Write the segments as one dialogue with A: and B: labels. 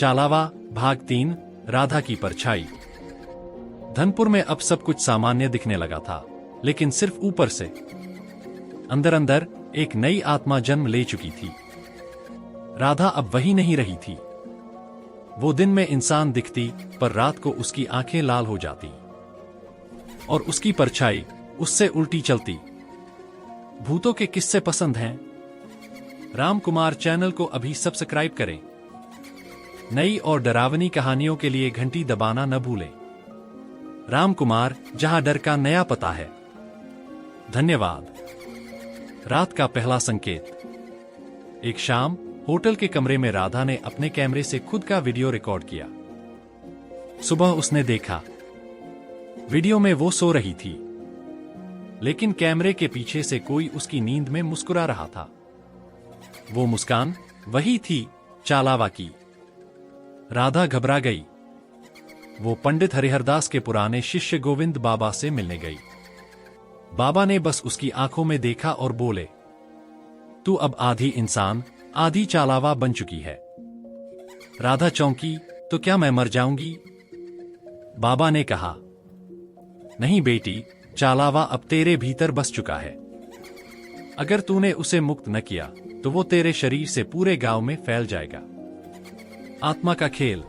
A: चालावा भाग 3 राधा की परछाई। धनपुर में अब सब कुछ सामान्य दिखने लगा था, लेकिन सिर्फ ऊपर से। अंदर अंदर एक नई आत्मा जन्म ले चुकी थी। राधा अब वही नहीं रही थी। वो दिन में इंसान दिखती, पर रात को उसकी आंखें लाल हो जाती और उसकी परछाई उससे उल्टी चलती। भूतों के किस्से पसंद हैं? राम कुमार चैनल को अभी सब्सक्राइब करें। नई और डरावनी कहानियों के लिए घंटी दबाना न भूलें। राम कुमार, जहां डर का नया पता है। धन्यवाद। रात का पहला संकेत। एक शाम होटल के कमरे में राधा ने अपने कैमरे से खुद का वीडियो रिकॉर्ड किया। सुबह उसने देखा, वीडियो में वो सो रही थी, लेकिन कैमरे के पीछे से कोई उसकी नींद में मुस्कुरा रहा था। वो मुस्कान वही थी, चालावा की। राधा घबरा गई। वो पंडित हरिहरदास के पुराने शिष्य गोविंद बाबा से मिलने गई। बाबा ने बस उसकी आंखों में देखा और बोले, तू अब आधी इंसान आधी चालावा बन चुकी है। राधा चौंकी, तो क्या मैं मर जाऊंगी? बाबा ने कहा, नहीं बेटी, चालावा अब तेरे भीतर बस चुका है। अगर तूने उसे मुक्त न किया तो वो तेरे शरीर से पूरे गांव में फैल जाएगा। आत्मा का खेल।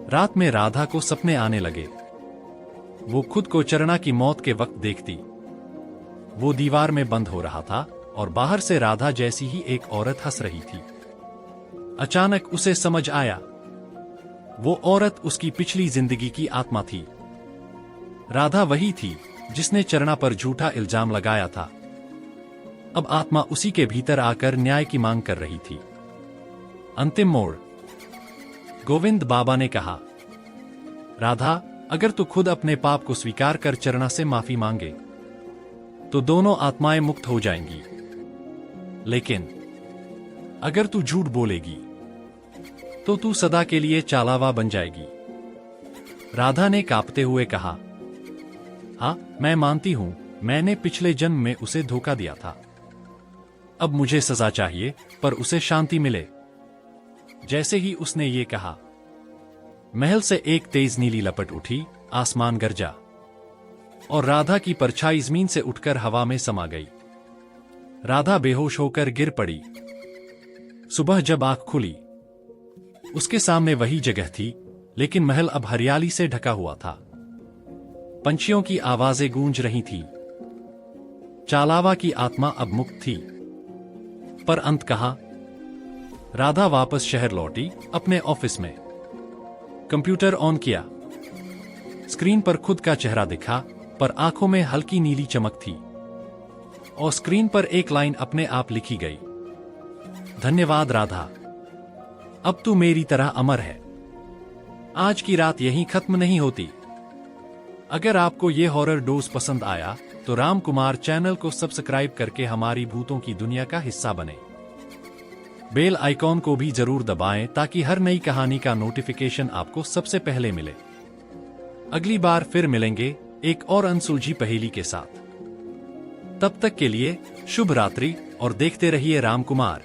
A: रात में राधा को सपने आने लगे। वो खुद को चरणा की मौत के वक्त देखती। वो दीवार में बंद हो रहा था और बाहर से राधा जैसी ही एक औरत हंस रही थी। अचानक उसे समझ आया, वो औरत उसकी पिछली जिंदगी की आत्मा थी। राधा वही थी जिसने चरणा पर झूठा इल्जाम लगाया था। अब आत्मा उसी के भीतर आकर न्याय की मांग कर रही थी। अंतिम मोड़। गोविंद बाबा ने कहा, राधा, अगर तू खुद अपने पाप को स्वीकार कर चरणा से माफी मांगे तो दोनों आत्माएं मुक्त हो जाएंगी। लेकिन अगर तू झूठ बोलेगी तो तू सदा के लिए चालावा बन जाएगी। राधा ने कांपते हुए कहा, हाँ, मैं मानती हूं, मैंने पिछले जन्म में उसे धोखा दिया था। अब मुझे सजा चाहिए, पर उसे शांति मिले। जैसे ही उसने ये कहा, महल से एक तेज नीली लपट उठी, आसमान गरजा और राधा की परछाई जमीन से उठकर हवा में समा गई। राधा बेहोश होकर गिर पड़ी। सुबह जब आंख खुली, उसके सामने वही जगह थी, लेकिन महल अब हरियाली से ढका हुआ था। पंछियों की आवाजें गूंज रही थी। चालावा की आत्मा अब मुक्त थी। पर अंत कहाँ? राधा वापस शहर लौटी, अपने ऑफिस में कंप्यूटर ऑन किया। स्क्रीन पर खुद का चेहरा दिखा, पर आंखों में हल्की नीली चमक थी और स्क्रीन पर एक लाइन अपने आप लिखी गई, धन्यवाद राधा, अब तू मेरी तरह अमर है। आज की रात यहीं खत्म नहीं होती। अगर आपको ये हॉरर डोज पसंद आया तो राम कुमार चैनल को सब्सक्राइब करके हमारी भूतों की दुनिया का हिस्सा बने। बेल आइकॉन को भी जरूर दबाएं ताकि हर नई कहानी का नोटिफिकेशन आपको सबसे पहले मिले। अगली बार फिर मिलेंगे एक और अनसुलझी पहेली के साथ। तब तक के लिए शुभ रात्रि और देखते रहिए राम कुमार।